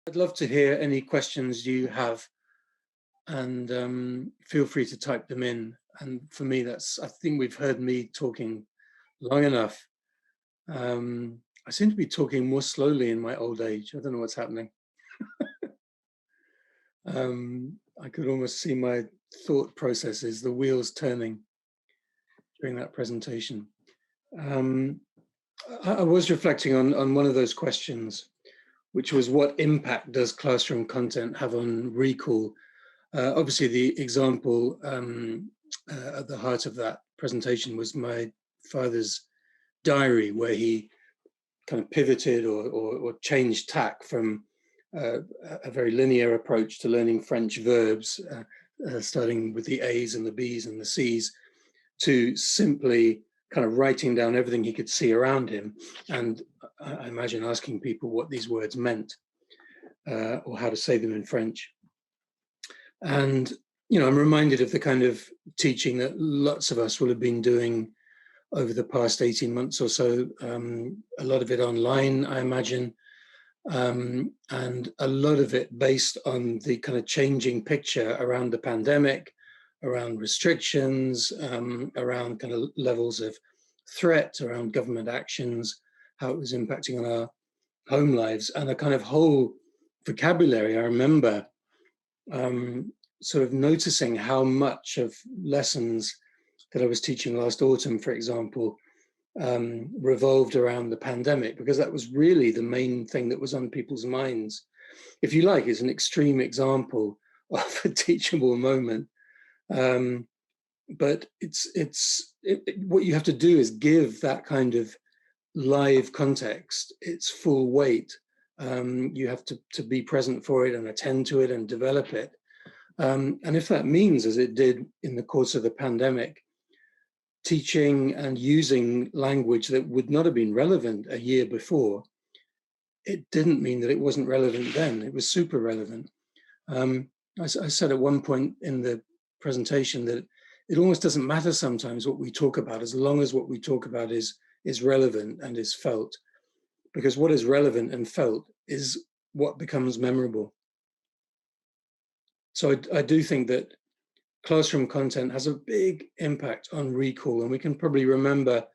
I'd love to hear any questions you have, and feel free to type them in. And for me, I think we've heard me talking long enough. I seem to be talking more slowly in my old age. I don't know what's happening. I could almost see my thought processes, the wheels turning during that presentation. I was reflecting on one of those questions, which was what impact does classroom content have on recall? Obviously, the example at the heart of that presentation was my father's diary, where he kind of pivoted or changed tack from a very linear approach to learning French verbs, starting with the A's and the B's and the C's, to simply kind of writing down everything he could see around him, and I imagine asking people what these words meant or how to say them in French. And, you know, I'm reminded of the kind of teaching that lots of us will have been doing over the past 18 months or so, a lot of it online, I imagine, and a lot of it based on the kind of changing picture around the pandemic, around restrictions, around kind of levels of threat, around government actions, how it was impacting on our home lives, and a kind of whole vocabulary. I remember sort of noticing how much of lessons that I was teaching last autumn, for example, revolved around the pandemic, because that was really the main thing that was on people's minds. If you like, it's an extreme example of a teachable moment. But what you have to do is give that kind of live context its full weight. You have to be present for it and attend to it and develop it. And if that means, as it did in the course of the pandemic, teaching and using language that would not have been relevant a year before, it didn't mean that it wasn't relevant then. It was super relevant. I said at one point in the presentation that it almost doesn't matter sometimes what we talk about, as long as what we talk about is relevant and is felt. Because what is relevant and felt is what becomes memorable. So I do think that classroom content has a big impact on recall, and we can probably remember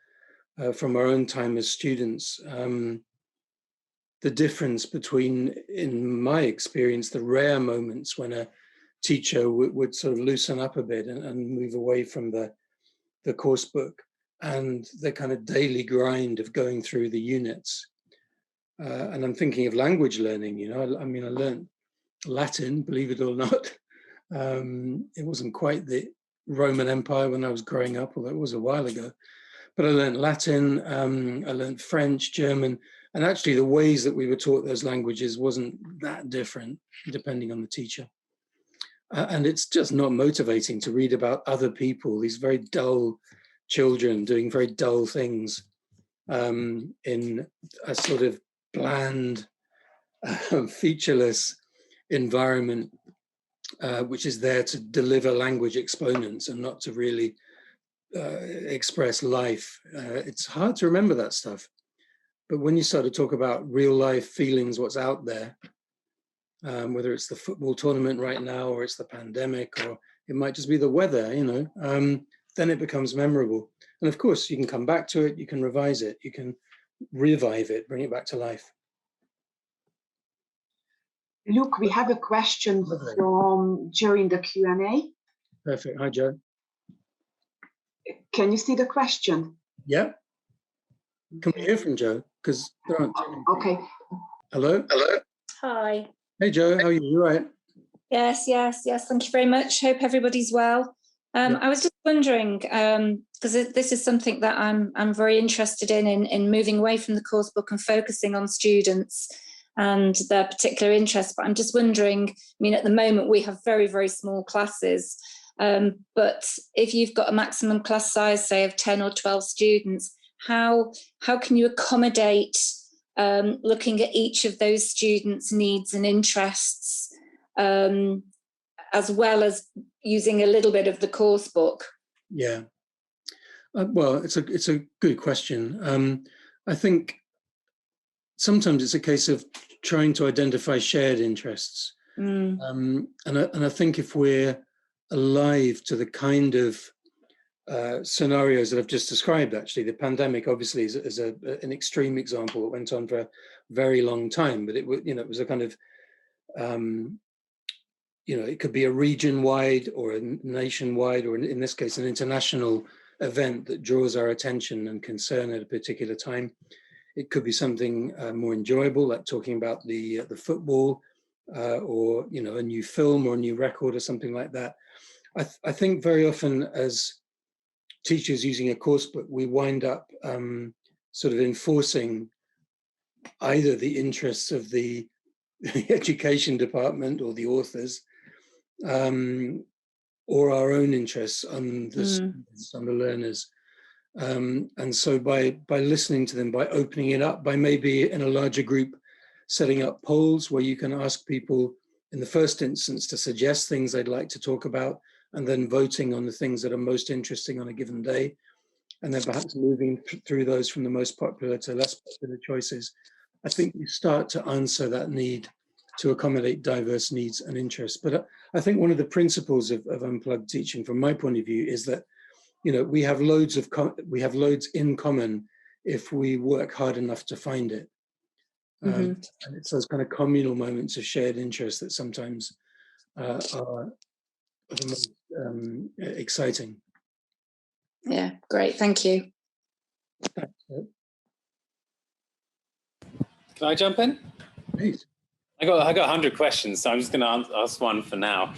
from our own time as students the difference between, in my experience, the rare moments when a teacher would sort of loosen up a bit and move away from the course book and the kind of daily grind of going through the units. And I'm thinking of language learning, you know, I mean, I learned Latin, believe it or not. It wasn't quite the Roman Empire when I was growing up, although it was a while ago. But I learned Latin, I learned French, German, and actually the ways that we were taught those languages wasn't that different, depending on the teacher. And it's just not motivating to read about other people, these very dull children doing very dull things in a sort of bland, featureless environment, which is there to deliver language exponents and not to really express life. It's hard to remember that stuff. But when you start to talk about real life feelings, what's out there, whether it's the football tournament right now, or it's the pandemic, or it might just be the weather, you know, then it becomes memorable. And of course, you can come back to it, you can revise it, you can revive it, bring it back to life. Luke, we have a question from Joe in the Q&A. Perfect. Hi, Joe. Can you see the question? Yeah. Can we hear from Joe? Because there aren't. Okay. Hello? Hello. Hi. Hey, Joe. How are you? You all right? Yes. Thank you very much. Hope everybody's well. Yeah. I was just wondering, because this is something that I'm very interested in moving away from the course book and focusing on students and their particular interests. But I'm just wondering, I mean, at the moment we have very, very small classes, but if you've got a maximum class size, say of 10 or 12 students, how can you accommodate looking at each of those students' needs and interests, as well as using a little bit of the course book? Yeah. Well, it's a good question. I think sometimes it's a case of trying to identify shared interests. And I think if we're alive to the kind of scenarios that I've just described, actually, the pandemic obviously is an extreme example. It went on for a very long time, but it was a kind of, it could be a region-wide or a nation-wide, or in this case, an international event that draws our attention and concern at a particular time. It could be something more enjoyable, like talking about the football, or a new film or a new record or something like that. I think very often as teachers using a course book, we wind up sort of enforcing either the interests of the education department or the authors, or our own interests on the students, on the learners. And so by listening to them, by opening it up, by maybe in a larger group, setting up polls where you can ask people in the first instance to suggest things they'd like to talk about, and then voting on the things that are most interesting on a given day, and then perhaps moving through those from the most popular to less popular choices. I think you start to answer that need to accommodate diverse needs and interests. But I think one of the principles of unplugged teaching, from my point of view, is that we have loads in common if we work hard enough to find it. And it's those kind of communal moments of shared interest that sometimes are the most exciting. Yeah, great, thank you. Thanks. Can I jump in? Please. I got 100 questions, so I'm just going to ask one for now.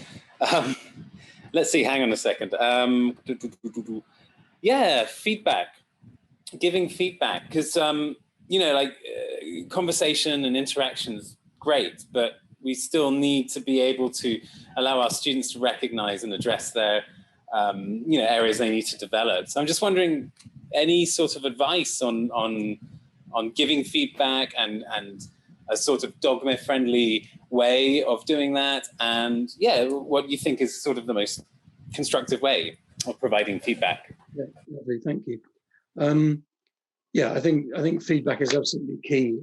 Let's see, hang on a second. Yeah, feedback, giving feedback, because conversation and interaction is great, but we still need to be able to allow our students to recognize and address their areas they need to develop. So I'm just wondering, any sort of advice on giving feedback and a sort of dogma-friendly way of doing that, and what you think is sort of the most constructive way of providing feedback? Yeah, lovely, thank you. I think feedback is absolutely key.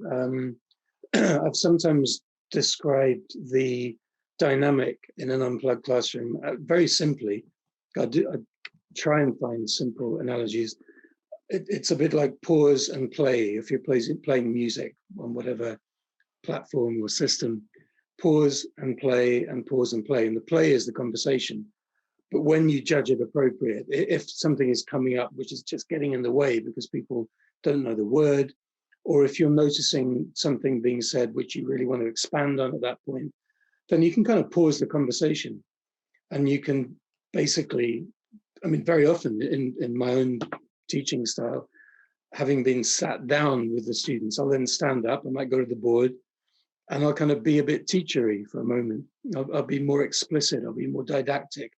I've sometimes described the dynamic in an unplugged classroom very simply. I try and find simple analogies. It's a bit like pause and play. If you're playing music on whatever platform or system, pause and play and pause and play. And the play is the conversation. But when you judge it appropriate, if something is coming up which is just getting in the way because people don't know the word, or if you're noticing something being said which you really want to expand on at that point, then you can kind of pause the conversation. And you can basically, very often in my own teaching style, having been sat down with the students, I'll then stand up, I might go to the board, and I'll kind of be a bit teachery for a moment. I'll be more explicit, I'll be more didactic.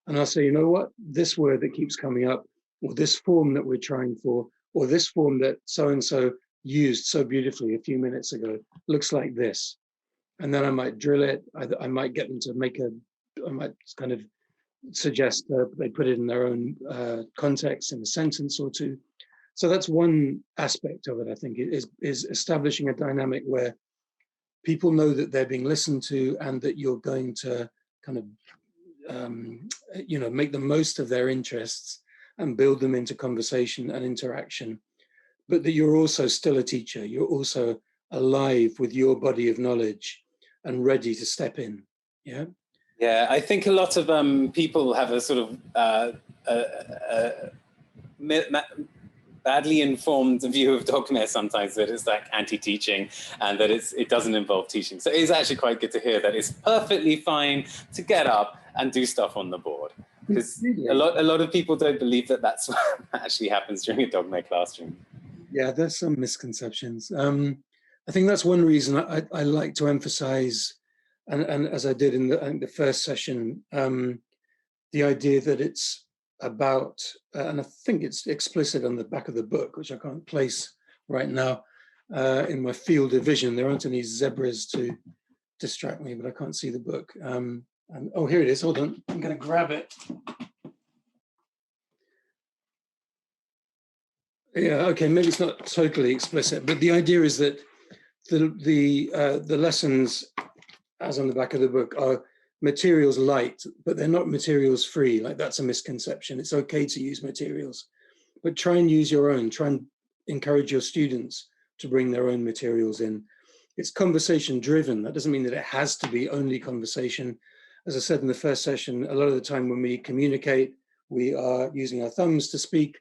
And I'll say, you know what, this word that keeps coming up, or this form that we're trying for, or this form that so-and-so used so beautifully a few minutes ago, looks like this. And then I might drill it. I might get them to I might kind of suggest they put it in their own context in a sentence or two. So that's one aspect of it, I think, is establishing a dynamic where people know that they're being listened to and that you're going to kind of make the most of their interests and build them into conversation and interaction, but that you're also still a teacher. You're also alive with your body of knowledge and ready to step in. Yeah, I think a lot of people have a sort of badly informed view of dogma sometimes, that it's like anti-teaching and that it doesn't involve teaching. So it's actually quite good to hear that it's perfectly fine to get up and do stuff on the board, because a lot of people don't believe that that's what actually happens during a dogma classroom. Yeah, there's some misconceptions. I think that's one reason I like to emphasize, and as I did in the first session, the idea that it's about, and I think it's explicit on the back of the book, which I can't place right now in my field of vision. There aren't any zebras to distract me, but I can't see the book. And oh, here it is. Hold on, I'm going to grab it. Yeah, okay, maybe it's not totally explicit, but the idea is that the lessons, as on the back of the book, are materials light, but they're not materials free. Like, that's a misconception. It's okay to use materials, but try and use your own. Try and encourage your students to bring their own materials in. It's conversation driven. That doesn't mean that it has to be only conversation. As I said in the first session, a lot of the time when we communicate, we are using our thumbs to speak.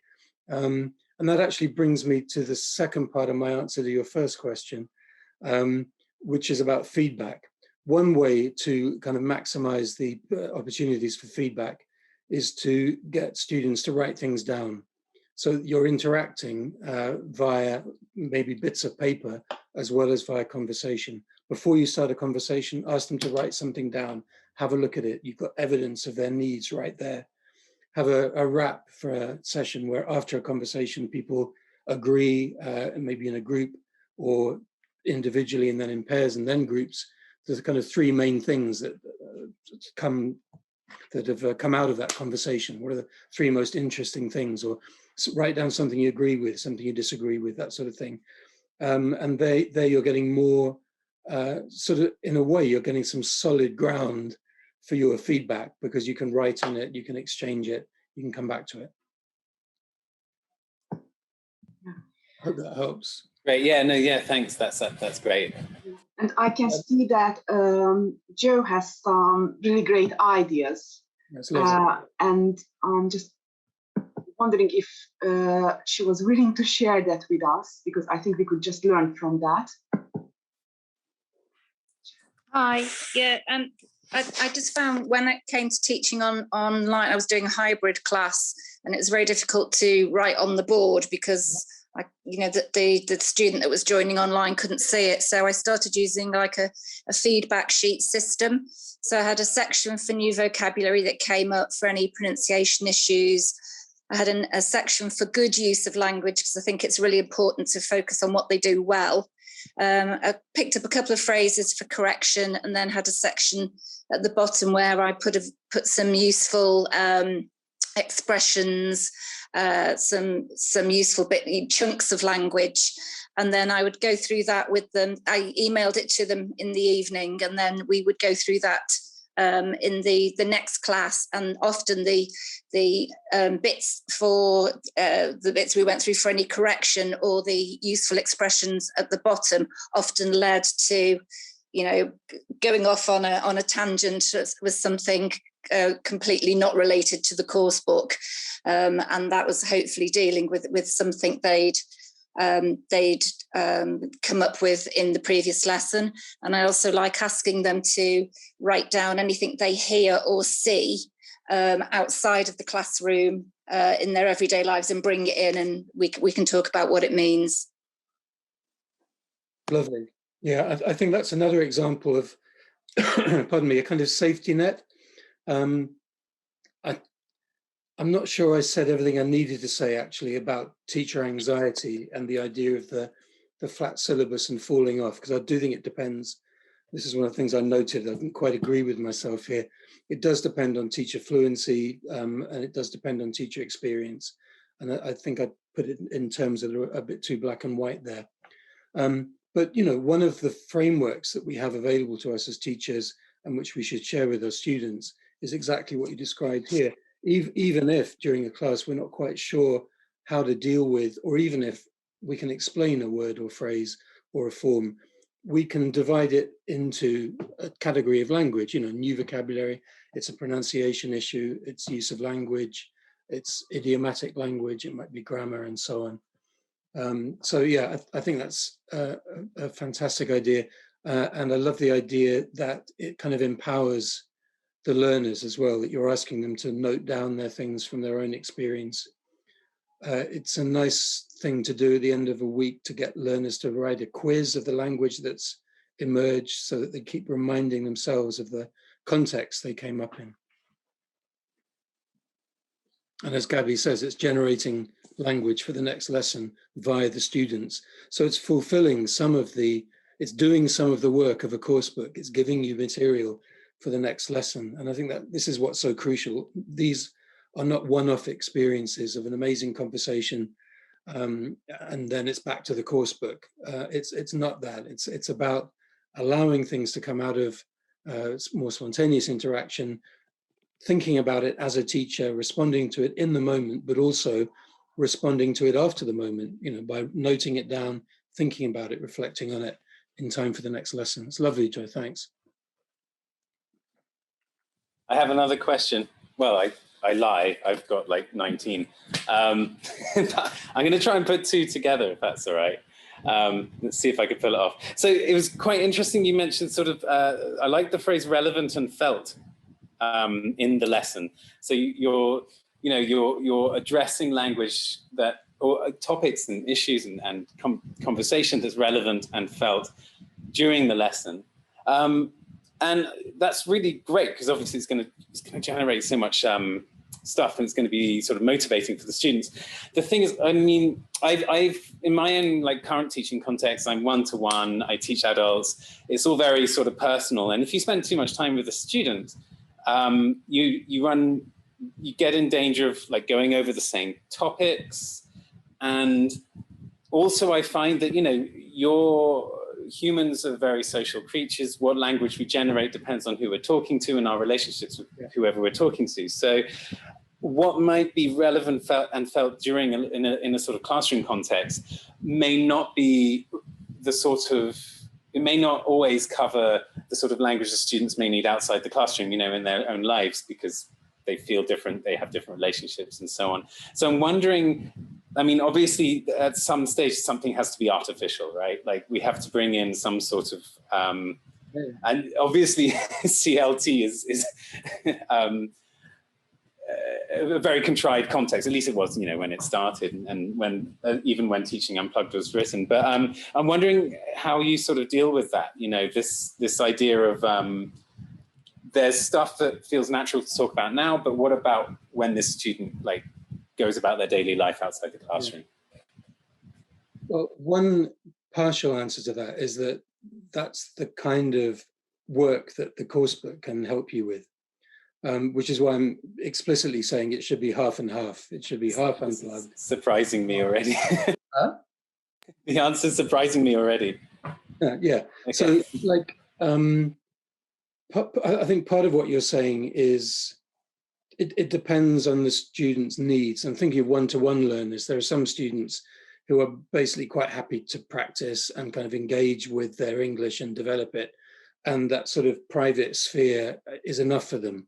And that actually brings me to the second part of my answer to your first question, which is about feedback. One way to kind of maximize the opportunities for feedback is to get students to write things down. So you're interacting via maybe bits of paper as well as via conversation. Before you start a conversation, ask them to write something down, have a look at it. You've got evidence of their needs right there. Have a wrap for a session where after a conversation, people agree, maybe in a group or individually and then in pairs and then groups. There's kind of three main things that have come out of that conversation. What are the three most interesting things? Or write down something you agree with, something you disagree with, that sort of thing. And there you're getting more, sort of, in a way, you're getting some solid ground for your feedback, because you can write on it, you can exchange it, you can come back to it. Hope that helps. Great. Yeah. No. Yeah. Thanks. That's great. And I can see that Joe has some really great ideas. And I'm just wondering if she was willing to share that with us, because I think we could just learn from that. Hi. Yeah. I just found when it came to teaching online, I was doing a hybrid class, and it was very difficult to write on the board because the student that was joining online couldn't see it. So I started using like a feedback sheet system. So I had a section for new vocabulary that came up for any pronunciation issues. I had a section for good use of language, because I think it's really important to focus on what they do well. I picked up a couple of phrases for correction, and then had a section at the bottom where I put some useful expressions, some useful chunks of language, and then I would go through that with them. I emailed it to them in the evening, and then we would go through that in the next class. And often the bits for the bits we went through for any correction or the useful expressions at the bottom often led to, going off on a tangent with something completely not related to the course book, and that was hopefully dealing with something they'd come up with in the previous lesson. And I also like asking them to write down anything they hear or see outside of the classroom in their everyday lives, and bring it in, and we can talk about what it means. Lovely. Yeah, I think that's another example of, pardon me, a kind of safety net. I'm not sure I said everything I needed to say actually about teacher anxiety and the idea of the flat syllabus and falling off, because I do think it depends. This is one of the things I noted. I didn't quite agree with myself here. It does depend on teacher fluency, and it does depend on teacher experience. And I think I put it in terms that are a bit too black and white there. But one of the frameworks that we have available to us as teachers, and which we should share with our students, is exactly what you described here. Even if during a class we're not quite sure how to deal with, or even if we can explain a word or phrase or a form, we can divide it into a category of language, new vocabulary, it's a pronunciation issue, it's use of language, it's idiomatic language, it might be grammar and so on. So yeah, I think that's a fantastic idea. And I love the idea that it kind of empowers the learners as well, that you're asking them to note down their things from their own experience. It's a nice thing to do at the end of a week, to get learners to write a quiz of the language that's emerged, so that they keep reminding themselves of the context they came up in. And as Gabby says, it's generating language for the next lesson via the students. So it's fulfilling it's doing some of the work of a course book. It's giving you material for the next lesson. And I think that this is what's so crucial. These are not one-off experiences of an amazing conversation and then it's back to the course book. It's not that. It's about allowing things to come out of more spontaneous interaction, thinking about it as a teacher, responding to it in the moment, but also responding to it after the moment, you know, by noting it down, thinking about it, reflecting on it in time for the next lesson. It's lovely, Joe, thanks. I have another question. Well, I lie, I've got like 19. I'm going to try and put two together, if that's all right. Let's see if I can pull it off. So it was quite interesting. You mentioned sort of, I like the phrase relevant and felt in the lesson. So you're addressing language that, or topics and issues and conversation that's relevant and felt during the lesson. And that's really great, because obviously it's going to generate so much stuff, and it's going to be sort of motivating for the students. The thing is, I mean, I've in my own like current teaching context, I'm one-to-one, I teach adults. It's all very sort of personal, and if you spend too much time with a student, you get in danger of like going over the same topics. And also I find that, you know, humans are very social creatures. What language we generate depends on who we're talking to and our relationships with whoever we're talking to. So what might be relevant felt during in a sort of classroom context may not be the sort of, it may not always cover the sort of language the students may need outside the classroom, you know, in their own lives, because they feel different, they have different relationships and so on. So I'm wondering, I mean, obviously at some stage, something has to be artificial, right? Like we have to bring in some sort of, and obviously CLT is a very contrived context, at least it was, you know, when it started, and when even when Teaching Unplugged was written. But I'm wondering how you sort of deal with that, you know, this idea of there's stuff that feels natural to talk about now, but what about when this student like goes about their daily life outside the classroom? Well, one partial answer to that is that that's the kind of work that the course book can help you with, which is why I'm explicitly saying it should be half and half. It should be half unplugged. Surprising me already. Huh? The answer's surprising me already. Yeah. Okay. So like, I think part of what you're saying is it depends on the student's needs. I'm thinking of one-to-one learners. There are some students who are basically quite happy to practice and kind of engage with their English and develop it. And that sort of private sphere is enough for them.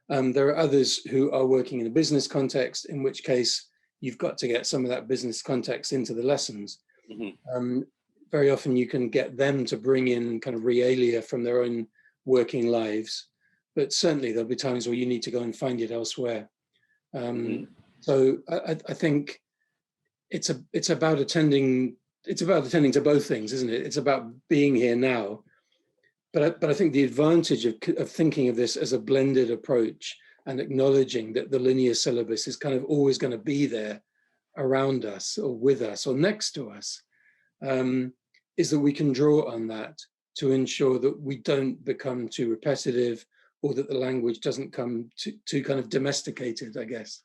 There are others who are working in a business context, in which case you've got to get some of that business context into the lessons. Mm-hmm. Very often you can get them to bring in kind of realia from their own working lives, but certainly there'll be times where you need to go and find it elsewhere. So I think it's about attending to both things, isn't it? It's about being here now, but I think the advantage of thinking of this as a blended approach and acknowledging that the linear syllabus is kind of always going to be there around us or with us or next to us, is that we can draw on that to ensure that we don't become too repetitive, or that the language doesn't come too kind of domesticated, I guess.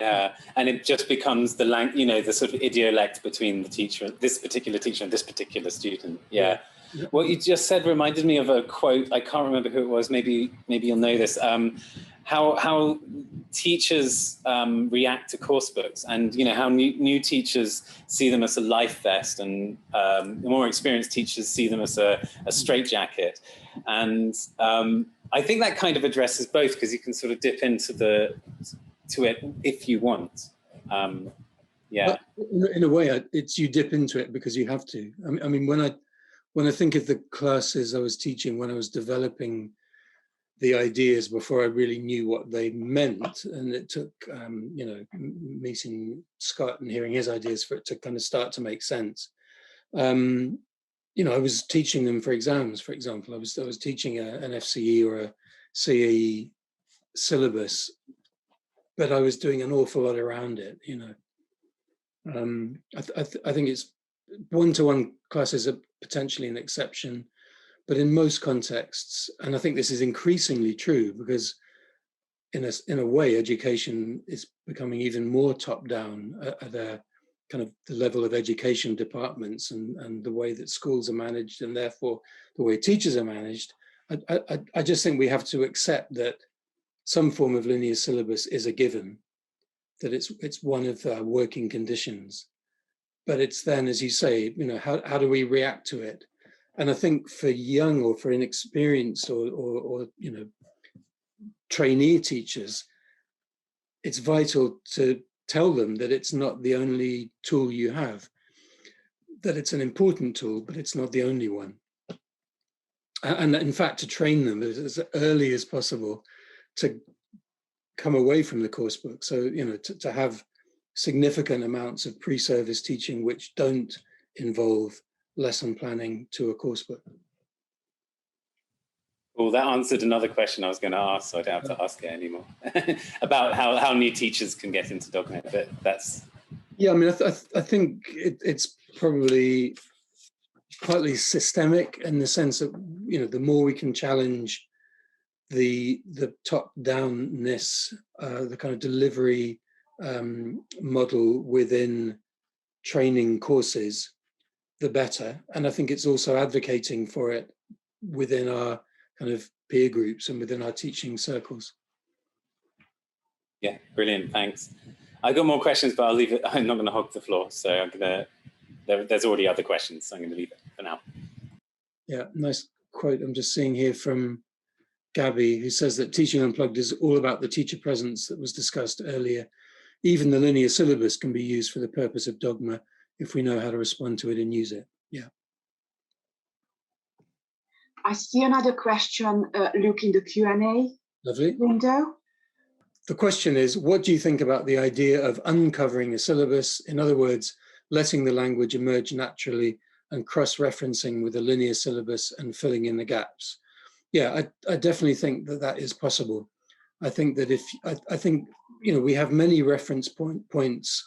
Yeah, and it just becomes the the sort of idiolect between the teacher, this particular teacher, and this particular student. Yeah. What you just said reminded me of a quote. I can't remember who it was. Maybe you'll know this. How teachers react to course books, and how new teachers see them as a life vest, and more experienced teachers see them as a straitjacket. And I think that kind of addresses both, because you can sort of dip into it if you want. Yeah. But in a way, it's you dip into it because you have to. I mean, when I think of the classes I was teaching when I was developing the ideas before I really knew what they meant, and it took meeting Scott and hearing his ideas for it to kind of start to make sense. I was teaching them for exams, for example. I was teaching an FCE or a CAE syllabus, but I was doing an awful lot around it. I think it's one-to-one classes are potentially an exception, but in most contexts, and I think this is increasingly true, because in a way, education is becoming even more top-down at kind of the level of education departments and the way that schools are managed, and therefore the way teachers are managed, I just think we have to accept that some form of linear syllabus is a given, that it's one of our working conditions. But it's then, as you say, you know, how do we react to it? And I think for young or for inexperienced or you know, trainee teachers, it's vital to tell them that it's not the only tool you have, that it's an important tool, but it's not the only one. And in fact, to train them as early as possible to come away from the course book. So, you know, to have significant amounts of pre-service teaching which don't involve lesson planning to a course book. Well, that answered another question I was going to ask, so I don't have to ask it anymore. About how new teachers can get into Dognet, but that's... Yeah, I mean, I think it's probably partly systemic in the sense that, you know, the more we can challenge the top-downness, the kind of delivery model within training courses, the better. And I think it's also advocating for it within our kind of peer groups and within our teaching circles. Yeah, brilliant, thanks. I got more questions, but I'll leave it. I'm not going to hog the floor, so I'm gonna. There's already other questions, so I'm going to leave it for now. Yeah, nice quote I'm just seeing here from Gabby, who says that teaching unplugged is all about the teacher presence that was discussed earlier. Even the linear syllabus can be used for the purpose of dogma if we know how to respond to it and use it. Yeah. I see another question, Luke, in the Q&A window. The question is, what do you think about the idea of uncovering a syllabus? In other words, letting the language emerge naturally and cross-referencing with a linear syllabus and filling in the gaps. Yeah, I definitely think that that is possible. I think that I think, you know, we have many reference points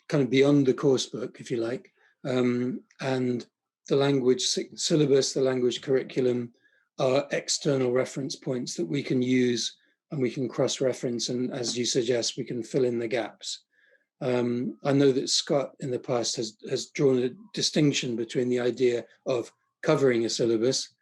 kind of beyond the course book, if you like, and the language syllabus, the language curriculum are external reference points that we can use and we can cross-reference, and as you suggest, we can fill in the gaps. I know that Scott in the past has drawn a distinction between the idea of covering a syllabus,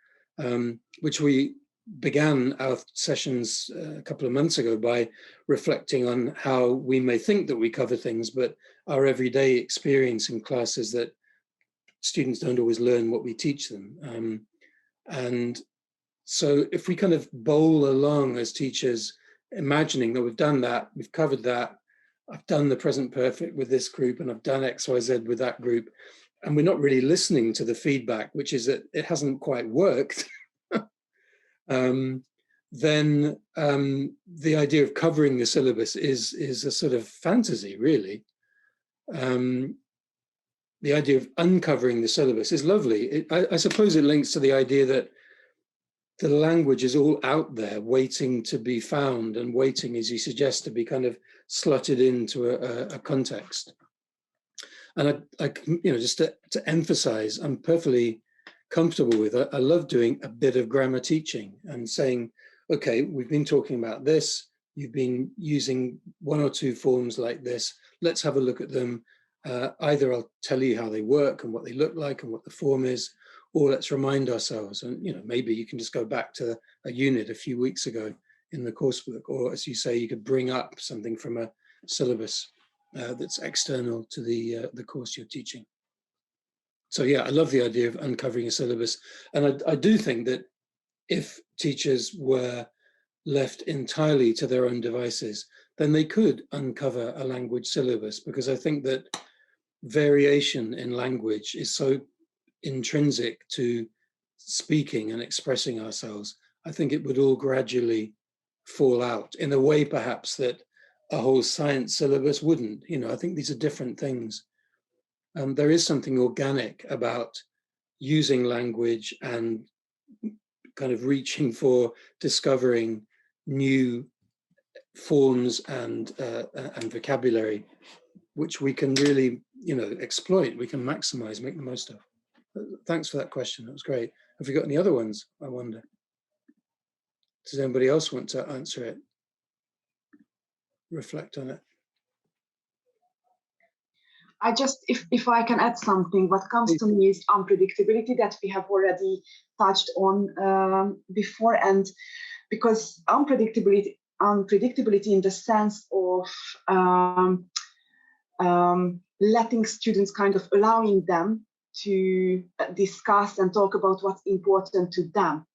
which we began our sessions a couple of months ago by reflecting on how we may think that we cover things, but our everyday experience in classes that students don't always learn what we teach them. And so if we kind of bowl along as teachers, imagining that we've done that, we've covered that, I've done the present perfect with this group and I've done X, Y, Z with that group, and we're not really listening to the feedback, which is that it hasn't quite worked, then the idea of covering the syllabus is a sort of fantasy, really. The idea of uncovering the syllabus is lovely. I suppose it links to the idea that the language is all out there waiting to be found and waiting, as you suggest, to be kind of slotted into a context. And I you know, just to emphasize, I'm perfectly comfortable with it. I love doing a bit of grammar teaching and saying, okay, we've been talking about this. You've been using one or two forms like this. Let's have a look at them. Either I'll tell you how they work and what they look like and what the form is, or let's remind ourselves. And, you know, maybe you can just go back to a unit a few weeks ago in the coursebook, or as you say, you could bring up something from a syllabus that's external to the course you're teaching. So yeah, I love the idea of uncovering a syllabus. And I do think that if teachers were left entirely to their own devices, then they could uncover a language syllabus, because I think that variation in language is so intrinsic to speaking and expressing ourselves. I think it would all gradually fall out in a way perhaps that a whole science syllabus wouldn't. You know, I think these are different things. There is something organic about using language and kind of reaching for discovering new forms and vocabulary, which we can really, you know, exploit, we can maximize, make the most of. Thanks for that question. That was great. Have you got any other ones, I wonder? Does anybody else want to answer it? Reflect on it. if I can add something, what comes to me is unpredictability that we have already touched on before, and because unpredictability in the sense of letting students, kind of allowing them to discuss and talk about what's important to them.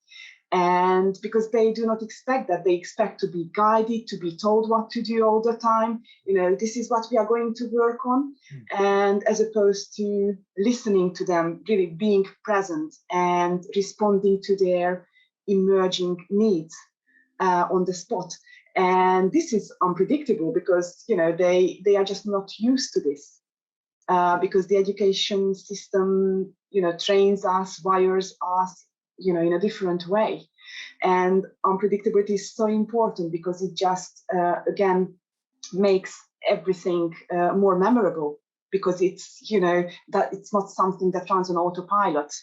And because they do not expect that, they expect to be guided, to be told what to do all the time. You know, this is what we are going to work on. And as opposed to listening to them, really being present and responding to their emerging needs on the spot. And this is unpredictable because, you know, they are just not used to this because the education system, you know, trains us, wires us, you know, in a different way. And unpredictability is so important because it just, again, makes everything more memorable, because it's, you know, that it's not something that runs on autopilot,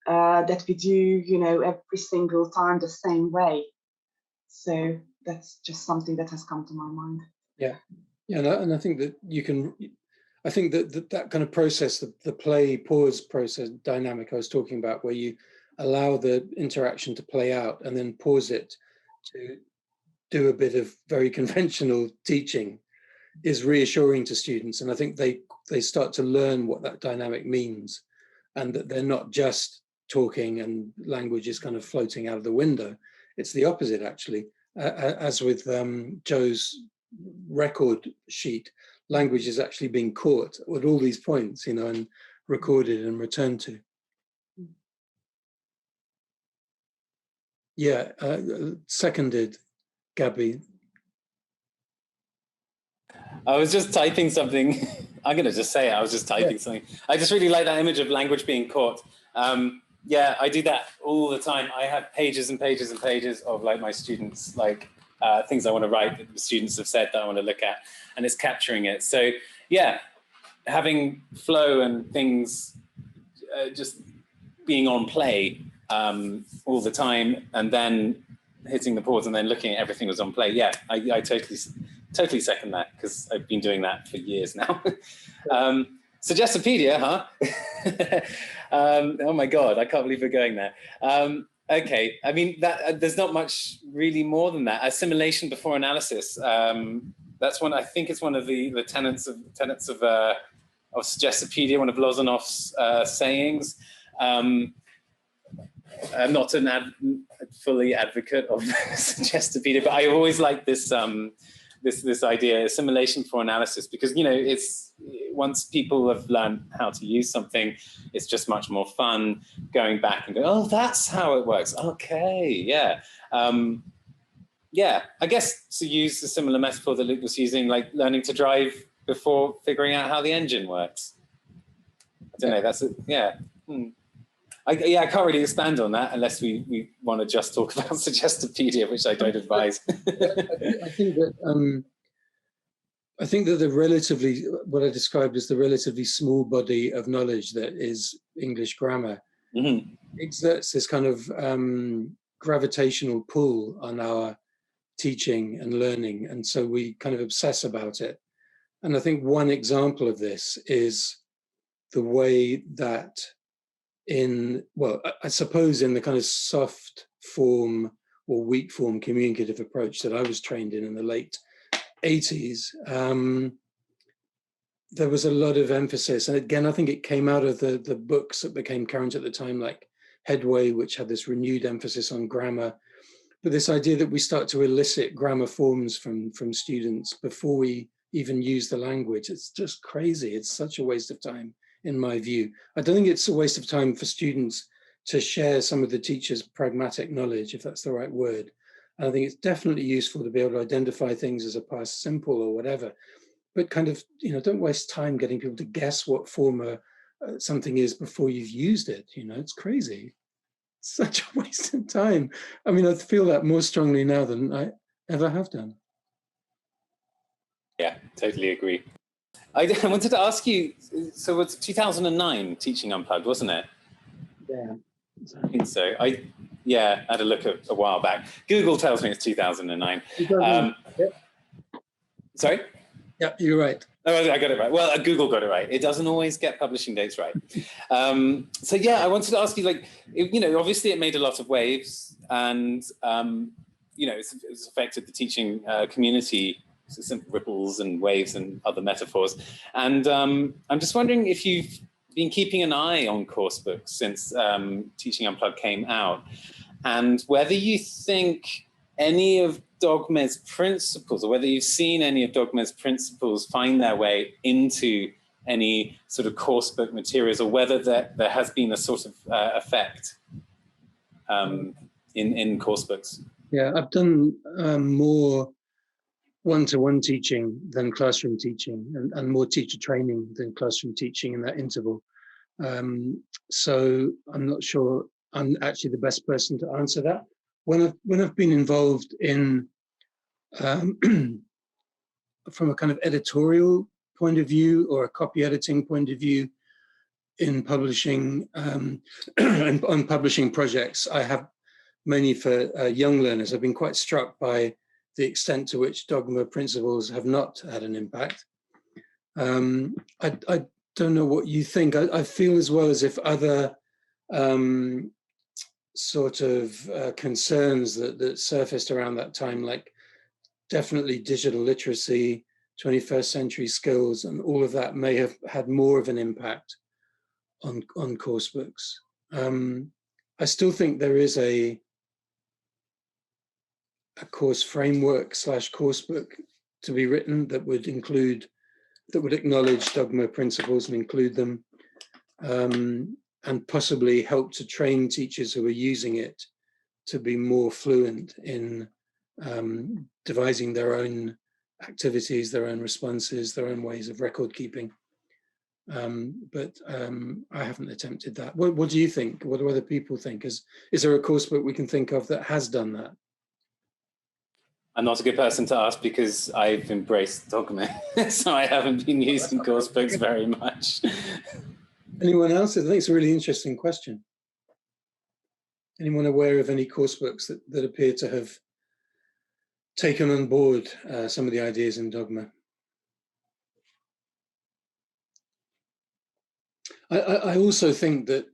that we do, you know, every single time the same way. So that's just something that has come to my mind. Yeah, yeah, and I think that you can, I think that that kind of process, the play pause process dynamic I was talking about, where you allow the interaction to play out and then pause it to do a bit of very conventional teaching, is reassuring to students. And I think they start to learn what that dynamic means, and that they're not just talking and language is kind of floating out of the window. It's the opposite, actually. As with Joe's record sheet, language is actually being caught at all these points, you know, and recorded and returned to. Yeah, seconded, Gabby. I was just typing something. I'm going to just say it. I was just typing something. I just really like that image of language being caught. Yeah, I do that all the time. I have pages and pages and pages of like my students, like things I want to write that the students have said that I want to look at, and it's capturing it. So yeah, having flow and things just being on play all the time, and then hitting the pause and then looking at everything was on play. Yeah, I totally second that, because I've been doing that for years now. Suggestopedia, huh? Oh my God, I can't believe we're going there. Okay, I mean, there's not much really more than that. Assimilation before analysis. That's one. I think it's one of the tenets of Suggestopedia, one of Lozanov's sayings. I'm not a fully advocate of Suggestopedia, but I always like this this idea, assimilation for analysis, because, you know, it's, once people have learned how to use something, it's just much more fun going back and go, oh, that's how it works. Okay, yeah. Yeah, I guess to use a similar metaphor that Luke was using, like learning to drive before figuring out how the engine works. I don't know, that's it, yeah. I can't really expand on that unless we want to just talk about Suggestopedia, which I don't advise. I think that the relatively, what I described as the relatively small body of knowledge that is English grammar, exerts this kind of gravitational pull on our teaching and learning. And so we kind of obsess about it. And I think one example of this is the way that I suppose in the kind of soft form or weak form communicative approach that I was trained in the late 80s, there was a lot of emphasis. And again, I think it came out of the books that became current at the time, like Headway, which had this renewed emphasis on grammar. But this idea that we start to elicit grammar forms from students before we even use the language, it's just crazy. It's such a waste of time, in my view. I don't think it's a waste of time for students to share some of the teacher's pragmatic knowledge, if that's the right word. And I think it's definitely useful to be able to identify things as a past simple or whatever, but kind of, you know, don't waste time getting people to guess what form something is before you've used it. You know, it's crazy. It's such a waste of time. I mean, I feel that more strongly now than I ever have done. Yeah, totally agree. I wanted to ask you, so it's 2009 teaching Unplugged, wasn't it? Yeah. I think so. I had a look a while back. Google tells me it's 2009. Yep. Sorry? Yeah, you're right. Oh, I got it right. Well, Google got it right. It doesn't always get publishing dates right. So yeah, I wanted to ask you, like, you know, obviously it made a lot of waves, and you know, it's affected the teaching community. So simple ripples and waves and other metaphors. And I'm just wondering if you've been keeping an eye on course books since Teaching Unplugged came out, and whether you think any of Dogma's principles, or whether you've seen any of Dogma's principles find their way into any sort of course book materials, or whether there has been a sort of effect in course books. Yeah, I've done more one-to-one teaching than classroom teaching, and more teacher training than classroom teaching in that interval. So I'm not sure I'm actually the best person to answer that. When I've been involved in, from a kind of editorial point of view or a copy editing point of view, in publishing, and on publishing projects, I have mainly for young learners. I've been quite struck by the extent to which Dogma principles have not had an impact. I don't know what you think. I feel as well as if other sort of concerns that surfaced around that time, like definitely digital literacy, 21st century skills, and all of that may have had more of an impact on course books. I still think there is a course framework / course book to be written that would acknowledge Dogma principles and include them, and possibly help to train teachers who are using it to be more fluent in devising their own activities, their own responses, their own ways of record keeping. But I haven't attempted that. What do you think? What do other people think? Is there a course book we can think of that has done that? I'm not a good person to ask because I've embraced Dogma, so I haven't been using course books very much. Anyone else? I think it's a really interesting question. Anyone aware of any course books that appear to have taken on board some of the ideas in Dogma? I also think that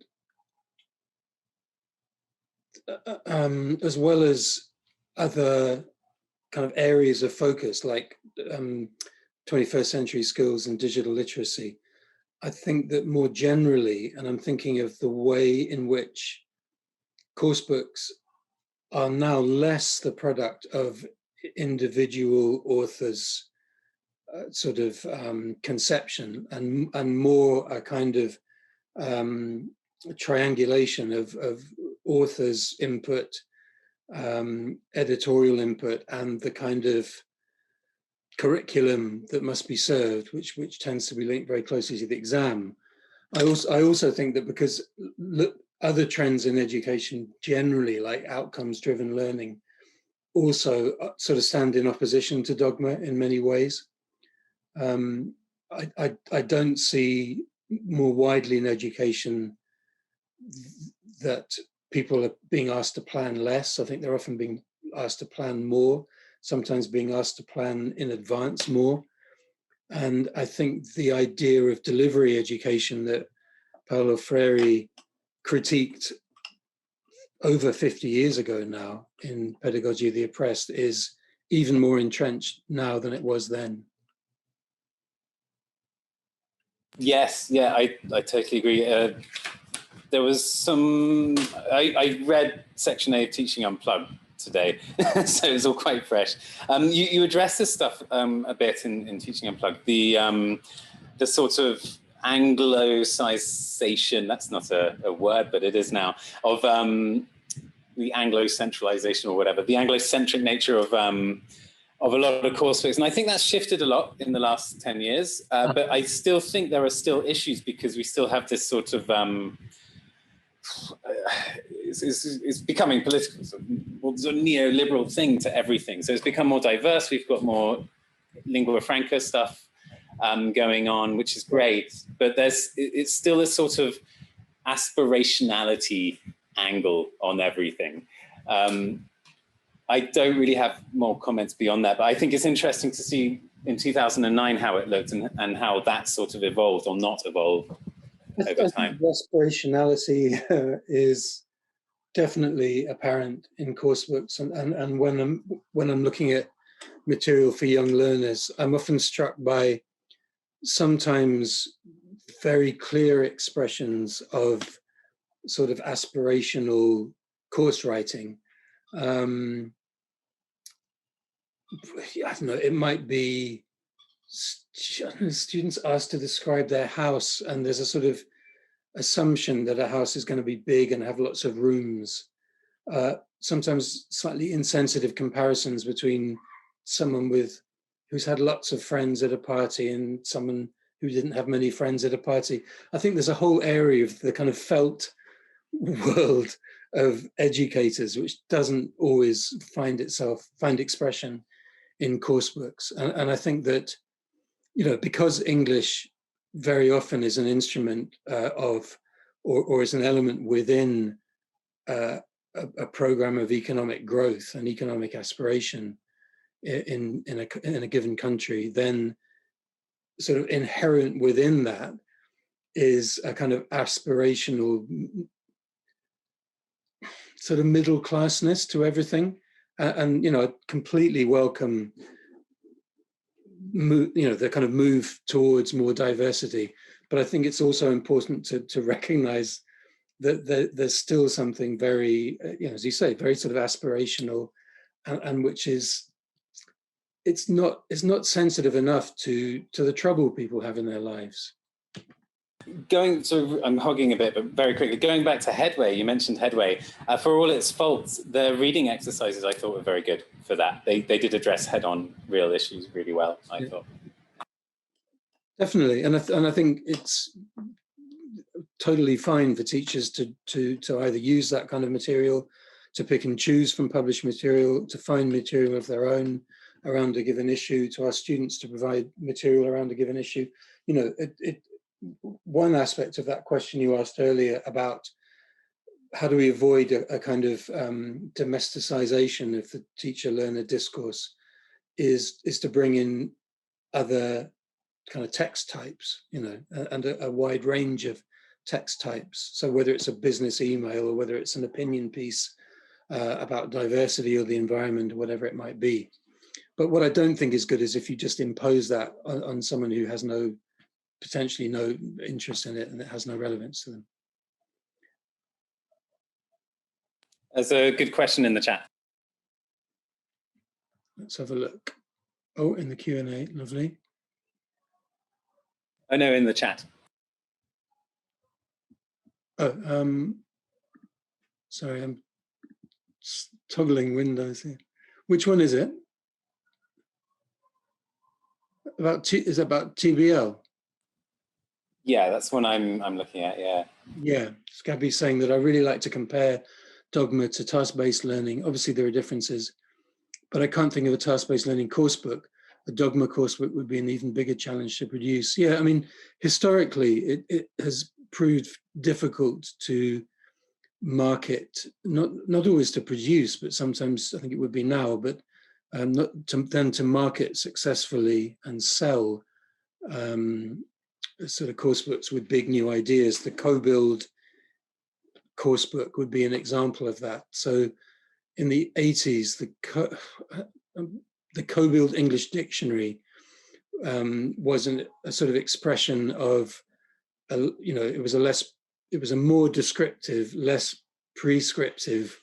as well as other kind of areas of focus like 21st century skills and digital literacy, I think that more generally, and I'm thinking of the way in which course books are now less the product of individual authors' sort of conception and more a kind of triangulation of authors' input, editorial input, and the kind of curriculum that must be served, which tends to be linked very closely to the exam. I also think that because other trends in education generally, like outcomes-driven learning, also sort of stand in opposition to Dogma in many ways. I don't see more widely in education that people are being asked to plan less. I think they're often being asked to plan more, sometimes being asked to plan in advance more. And I think the idea of delivery education that Paulo Freire critiqued over 50 years ago now in Pedagogy of the Oppressed is even more entrenched now than it was then. Yes, yeah, I totally agree. There was some, I read section A of Teaching Unplugged today, so it was all quite fresh. You addressed this stuff a bit in Teaching Unplugged, the sort of Anglicization, that's not a word, but it is now, of the Anglo-centralization or whatever, the Anglo-centric nature of a lot of course books. And I think that's shifted a lot in the last 10 years, but I still think there are still issues because we still have this sort of, it's becoming political, it's a neoliberal thing to everything. So it's become more diverse. We've got more lingua franca stuff going on, which is great, but it's still a sort of aspirationality angle on everything. I don't really have more comments beyond that, but I think it's interesting to see in 2009 how it looked and how that sort of evolved or not evolved over time? Aspirationality is definitely apparent in coursebooks, and when I'm looking at material for young learners, I'm often struck by sometimes very clear expressions of sort of aspirational course writing. I don't know, it might be students asked to describe their house, and there's a sort of assumption that a house is going to be big and have lots of rooms. Sometimes slightly insensitive comparisons between someone who's had lots of friends at a party and someone who didn't have many friends at a party. I think there's a whole area of the kind of felt world of educators which doesn't always find expression in coursebooks. And I think that, you know, because English very often is an instrument of, or is an element within a program of economic growth and economic aspiration in a given country, then sort of inherent within that is a kind of aspirational sort of middle classness to everything, and you know, completely welcome, you know, the kind of move towards more diversity. But I think it's also important to recognize that there's still something very, you know, as you say, very sort of aspirational, and which is, it's not sensitive enough to the trouble people have in their lives. So I'm hogging a bit, but very quickly, going back to Headway, you mentioned Headway. For all its faults, the reading exercises I thought were very good for that. They did address head-on real issues really well, I thought. Definitely, and I think it's totally fine for teachers to either use that kind of material, to pick and choose from published material, to find material of their own around a given issue, to ask students to provide material around a given issue. You know, one aspect of that question you asked earlier about how do we avoid a kind of domesticization of the teacher-learner discourse is to bring in other kind of text types, you know, and a wide range of text types. So whether it's a business email or whether it's an opinion piece about diversity or the environment or whatever it might be. But what I don't think is good is if you just impose that on someone who has potentially no interest in it and it has no relevance to them. There's a good question in the chat. Let's have a look. Oh, in the Q&A, lovely. Oh no, in the chat. Oh, sorry, I'm toggling windows here. Which one is it? Is it about TBL? Yeah, that's one I'm looking at, yeah. Yeah, Gabby's saying that I really like to compare dogma to task-based learning. Obviously there are differences, but I can't think of a task-based learning coursebook. A dogma coursebook would be an even bigger challenge to produce. Yeah, I mean, historically, it has proved difficult to market, not always to produce, but sometimes I think it would be now, but then to market successfully and sell sort of coursebooks with big new ideas. The co-build coursebook would be an example of that. So in the 80s, the co-build English dictionary was a sort of expression of, you know, it was a more descriptive, less prescriptive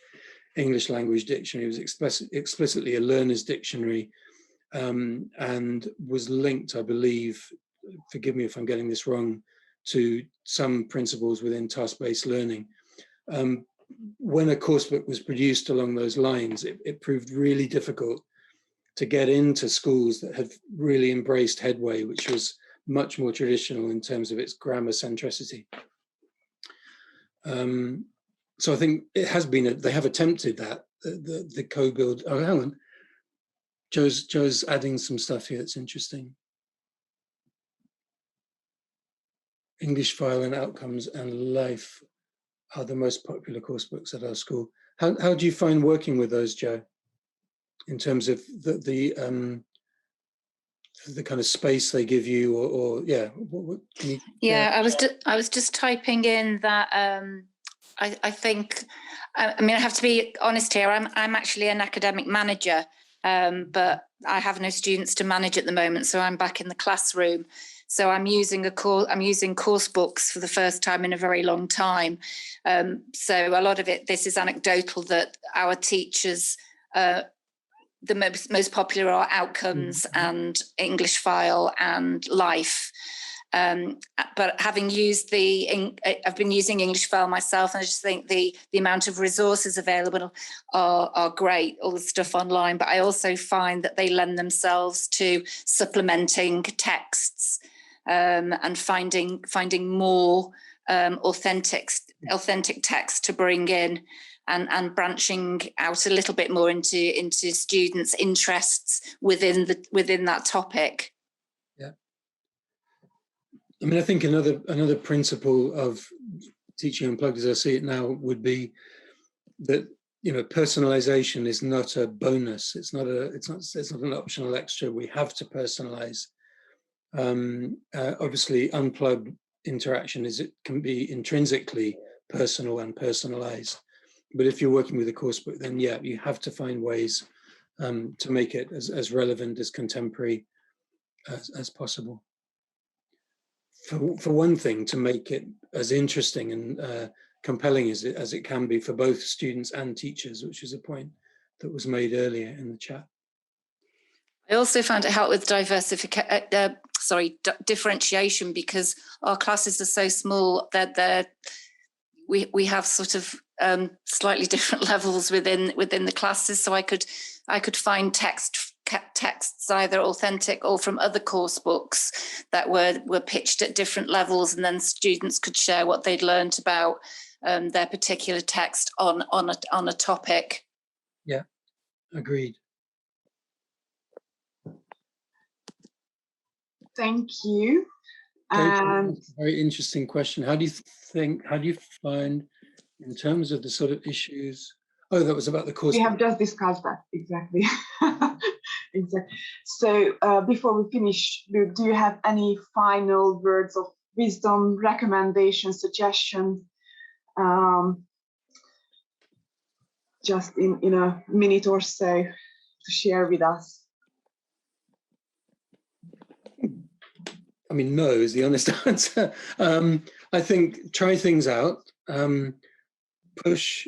English language dictionary. It was explicitly a learner's dictionary, and was linked, I believe, forgive me if I'm getting this wrong, to some principles within task-based learning. When a coursebook was produced along those lines, it proved really difficult to get into schools that had really embraced Headway, which was much more traditional in terms of its grammar centricity. So I think it has been, they have attempted that, the co-build. Oh, hang on. Joe's adding some stuff here that's interesting. English File and Outcomes and Life are the most popular coursebooks at our school. How do you find working with those, Joe, in terms of the the kind of space they give you, or yeah, yeah, I was just typing in that I think, I mean, I have to be honest here. I'm actually an academic manager, but I have no students to manage at the moment, so I'm back in the classroom. So I'm using course books for the first time in a very long time. So a lot of this is anecdotal, that our teachers, the most popular are outcomes and English file and life. But having used I've been using English file myself, and I just think the amount of resources available are great, all the stuff online, but I also find that they lend themselves to supplementing texts and finding more authentic text to bring in, and branching out a little bit more into students' interests within that topic. Yeah. I mean, I think another principle of teaching Unplugged, as I see it now, would be that, you know, personalization is not a bonus. It's not an optional extra. We have to personalize. Obviously, Unplugged interaction can be intrinsically personal and personalized. But if you're working with a course book, then yeah, you have to find ways to make it as relevant, as contemporary as possible. For one thing, to make it as interesting and compelling as it can be for both students and teachers, which is a point that was made earlier in the chat. I also found it helped with differentiation, because our classes are so small that we have sort of slightly different levels within the classes. So I could find texts either authentic or from other course books that were pitched at different levels, and then students could share what they'd learned about their particular text on a topic. Yeah, agreed. Thank you. Very interesting question. How do you find, in terms of the sort of issues? Oh, that was about the course. We have just discussed that, exactly. Exactly. So before we finish, Luke, do you have any final words of wisdom, recommendations, suggestions? Just in a minute or so to share with us. I mean, no is the honest answer. I think try things out, push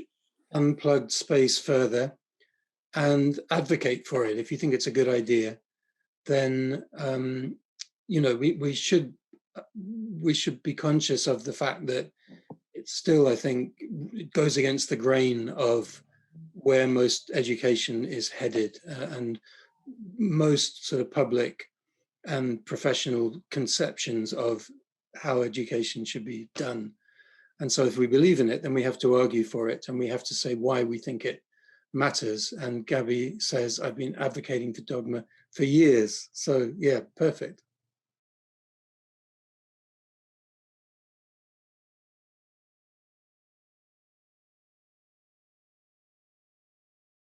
Unplugged space further, and advocate for it. If you think it's a good idea, then you know, we should be conscious of the fact that it's still, I think, it goes against the grain of where most education is headed, and most sort of public and professional conceptions of how education should be done. And so if we believe in it, then we have to argue for it, and we have to say why we think it matters. And Gabby says, I've been advocating for dogma for years. So yeah, perfect.